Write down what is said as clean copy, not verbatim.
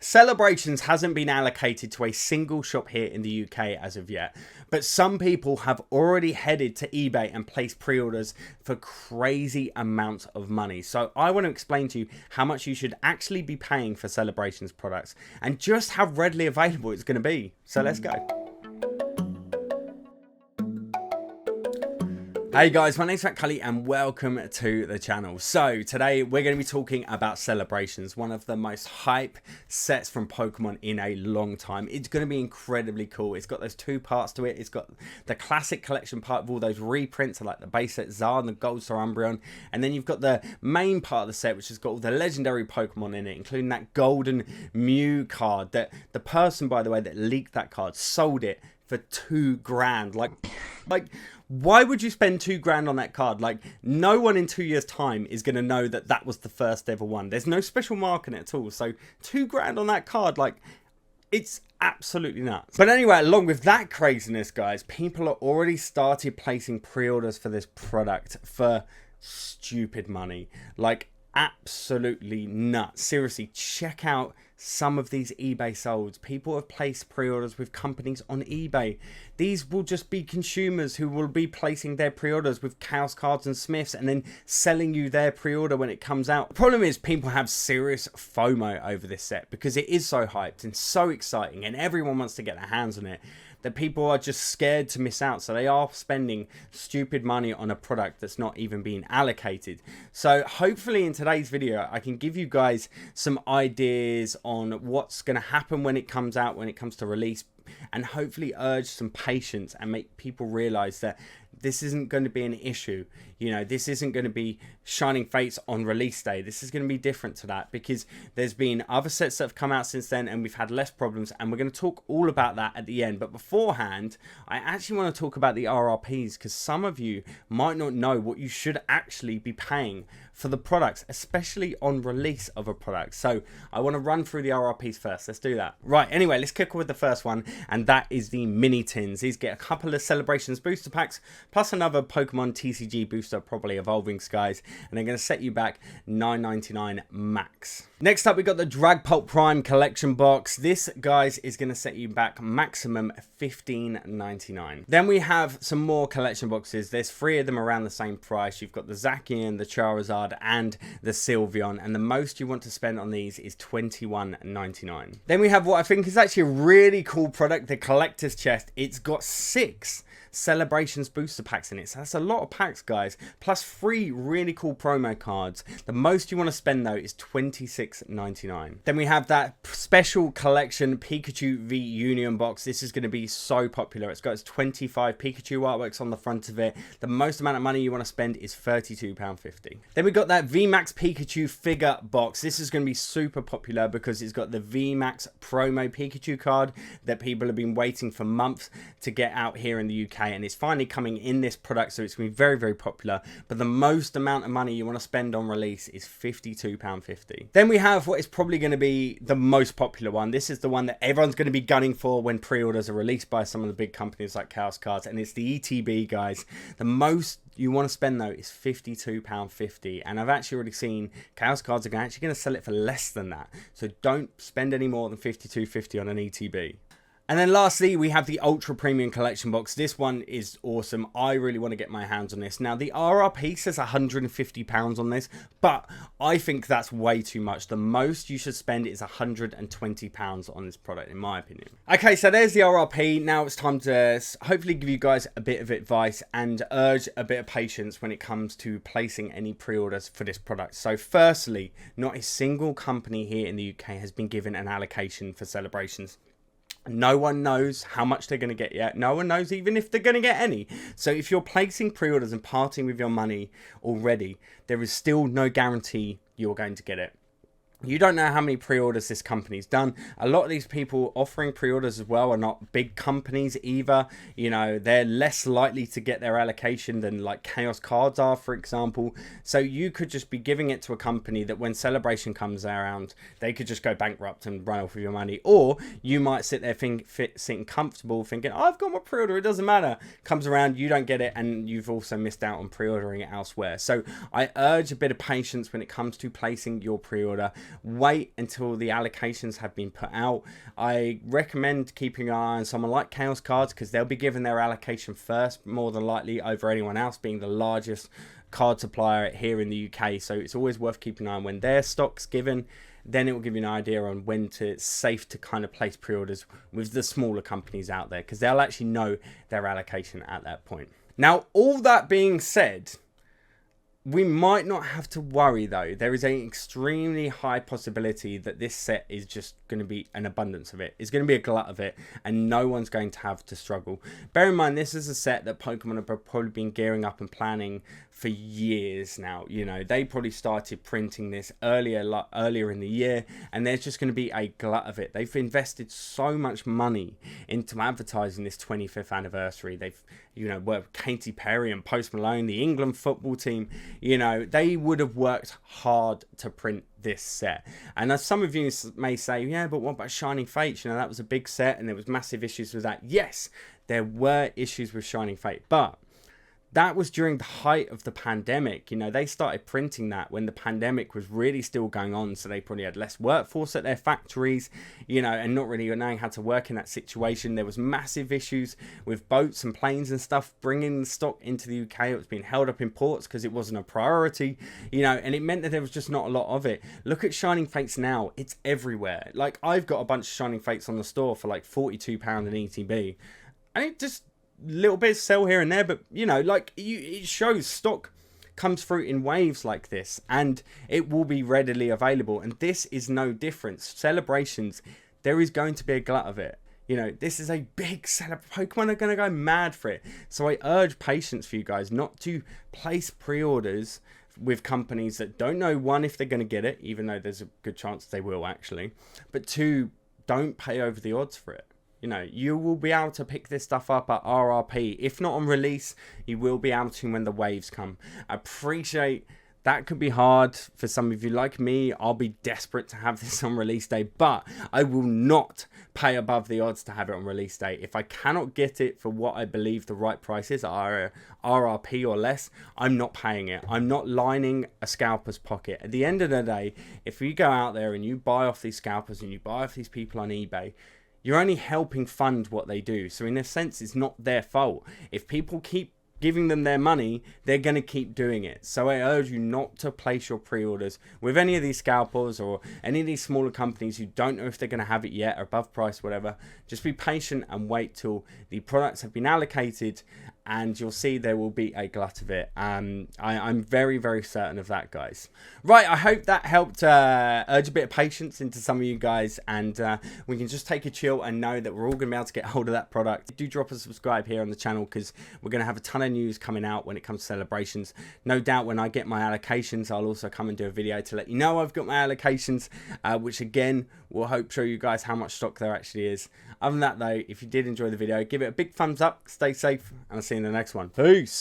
Celebrations hasn't been allocated to a single shop here in the UK as of yet, but some people have already headed to eBay and placed pre-orders for crazy amounts of money. So I want to explain to you how much you should actually be paying for Celebrations products and just how readily available it's going to be. So let's go. Hey guys, my name's Mattculli and welcome to the channel. So today we're going to be talking about Celebrations, one of the most hype sets from Pokemon in a long time. It's going to be incredibly cool. It's got those two parts to it. It's got the classic collection part of all those reprints like the base set Zard and the Gold Star Umbreon. And then you've got the main part of the set which has got all the legendary Pokemon in it, including that golden Mew card that the person, by the way, that leaked that card sold it for $2,000. Like why would you spend $2,000 on that card? Like, no one in 2 years time is going to know that that was the first ever one. There's no special mark in it at all. So $2,000 on that card, like, it's absolutely nuts. But anyway, along with that craziness, guys, people are already started placing pre-orders for this product for stupid money. Like, absolutely nuts. Seriously, check out some of these eBay solds. People have placed pre-orders with companies on eBay. These will just be consumers who will be placing their pre-orders with Chaos Cards and Smiths and then selling you their pre-order when it comes out. The problem is people have serious FOMO over this set because it is so hyped and so exciting and everyone wants to get their hands on it, that people are just scared to miss out. So they are spending stupid money on a product that's not even being allocated. So hopefully in today's video, I can give you guys some ideas on what's going to happen when it comes out, when it comes to release, and hopefully urge some patience and make people realize that this isn't going to be an issue. You know, this isn't going to be Shining Fates on release day. This is going to be different to that because there's been other sets that have come out since then and we've had less problems, and we're going to talk all about that at the end. But beforehand, I actually want to talk about the RRPs because some of you might not know what you should actually be paying for the products, especially on release of a product. So I want to run through the RRPs first. Let's do that. Right, anyway, let's kick off with the first one, and that is the mini tins. These get a couple of Celebrations booster packs plus another Pokemon TCG booster, probably Evolving Skies, and they're going to set you back $9.99 max. Next up, we got the Dragpult Prime collection box. This, guys, is going to set you back maximum $15.99. Then we have some more collection boxes. There's 3 of them around the same price. You've got the Zacian, the Charizard, and the Sylveon, and the most you want to spend on these is $21.99. Then we have what I think is actually a really cool product, the Collector's Chest. It's got 6 Celebrations booster packs in it, so that's a lot of packs, guys, plus 3 really cool promo cards. The most you want to spend though is $26.99. Then we have that special collection Pikachu V Union box. This is going to be so popular. It's got its 25 Pikachu artworks on the front of it. The most amount of money you want to spend is £32.50. Then we got that VMAX Pikachu figure box. This is going to be super popular because it's got the VMAX promo Pikachu card that people have been waiting for months to get out here in the UK, and it's finally coming in this product, so it's going to be very, very popular. But the most amount of money you want to spend on release is £52.50. Then we have what is probably going to be the most popular one. This is the one that everyone's going to be gunning for when pre-orders are released by some of the big companies like Chaos Cards, and it's the ETB, guys. The most you want to spend though is £52.50, and I've actually already seen Chaos Cards are actually going to sell it for less than that, so don't spend any more than £52.50 on an ETB. And then lastly, we have the Ultra Premium Collection Box. This one is awesome. I really want to get my hands on this. Now, the RRP says £150 on this, but I think that's way too much. The most you should spend is £120 on this product, in my opinion. Okay, so there's the RRP. Now it's time to hopefully give you guys a bit of advice and urge a bit of patience when it comes to placing any pre-orders for this product. So firstly, not a single company here in the UK has been given an allocation for Celebrations. No one knows how much they're going to get yet. No one knows even if they're going to get any. So if you're placing pre-orders and parting with your money already, there is still no guarantee you're going to get it. You don't know how many pre-orders this company's done. A lot of these people offering pre-orders as well are not big companies either. You know, they're less likely to get their allocation than like Chaos Cards are, for example. So you could just be giving it to a company that when Celebration comes around, they could just go bankrupt and run off with your money. Or you might sit there sitting comfortable thinking, oh, I've got my pre-order, it doesn't matter. Comes around, you don't get it, and you've also missed out on pre-ordering it elsewhere. So I urge a bit of patience when it comes to placing your pre-order. wait until the allocations have been put out. I recommend keeping an eye on someone like Chaos Cards, because they'll be given their allocation first, more than likely, over anyone else, being the largest card supplier here in the UK. So it's always worth keeping an eye on when their stock's given. Then it will give you an idea on when it's safe to kind of place pre-orders with the smaller companies out there, because they'll actually know their allocation at that point. Now, all that being said, we might not have to worry though. There is an extremely high possibility that this set is just going to be an abundance of it. It's going to be a glut of it, and no one's going to have to struggle. Bear in mind, this is a set that Pokemon have probably been gearing up and planning for years now. You know, they probably started printing this earlier in the year, and there's just going to be a glut of it. They've invested so much money into advertising this 25th anniversary. They've, you know, worked with Katy Perry and Post Malone, the England football team. You know, they would have worked hard to print this set. And as some of you may say, yeah, but what about Shining Fates? You know, that was a big set and there was massive issues with that. Yes, there were issues with Shining Fate, but that was during the height of the pandemic. You know, they started printing that when the pandemic was really still going on. So they probably had less workforce at their factories, you know, and not really knowing how to work in that situation. There was massive issues with boats and planes and stuff bringing the stock into the UK. It was being held up in ports because it wasn't a priority, you know, and it meant that there was just not a lot of it. Look at Shining Fates now. It's everywhere. Like, I've got a bunch of Shining Fates on the store for like £42 in ETB. And it just, little bits sell here and there, but you know, like, it shows stock comes through in waves like this, and it will be readily available. And this is no different. Celebrations, there is going to be a glut of it. You know, this is a big Pokemon are going to go mad for it. So I urge patience for you guys, not to place pre-orders with companies that don't know, one, if they're going to get it, even though there's a good chance they will actually, but two, don't pay over the odds for it. You know, you will be able to pick this stuff up at RRP. If not on release, you will be able to when the waves come. I appreciate that could be hard for some of you. Like me, I'll be desperate to have this on release day, but I will not pay above the odds to have it on release day. If I cannot get it for what I believe the right price is, RRP or less, I'm not paying it. I'm not lining a scalper's pocket. At the end of the day, if you go out there and you buy off these scalpers and you buy off these people on eBay, you're only helping fund what they do. So in a sense, it's not their fault. If people keep giving them their money, they're going to keep doing it. So I urge you not to place your pre-orders with any of these scalpers or any of these smaller companies who don't know if they're going to have it yet or above price, whatever. Just be patient and wait till the products have been allocated, and you'll see there will be a glut of it. I'm very, very certain of that, guys. Right, I hope that helped urge a bit of patience into some of you guys, and we can just take a chill and know that we're all going to be able to get hold of that product. Do drop a subscribe here on the channel, because we're going to have a ton of news coming out when it comes to celebrations. No doubt when I get my allocations, I'll also come and do a video to let you know I've got my allocations, which again will show you guys how much stock there actually is. Other than that though, if you did enjoy the video, give it a big thumbs up, stay safe, and I'll see you in the next one. Peace.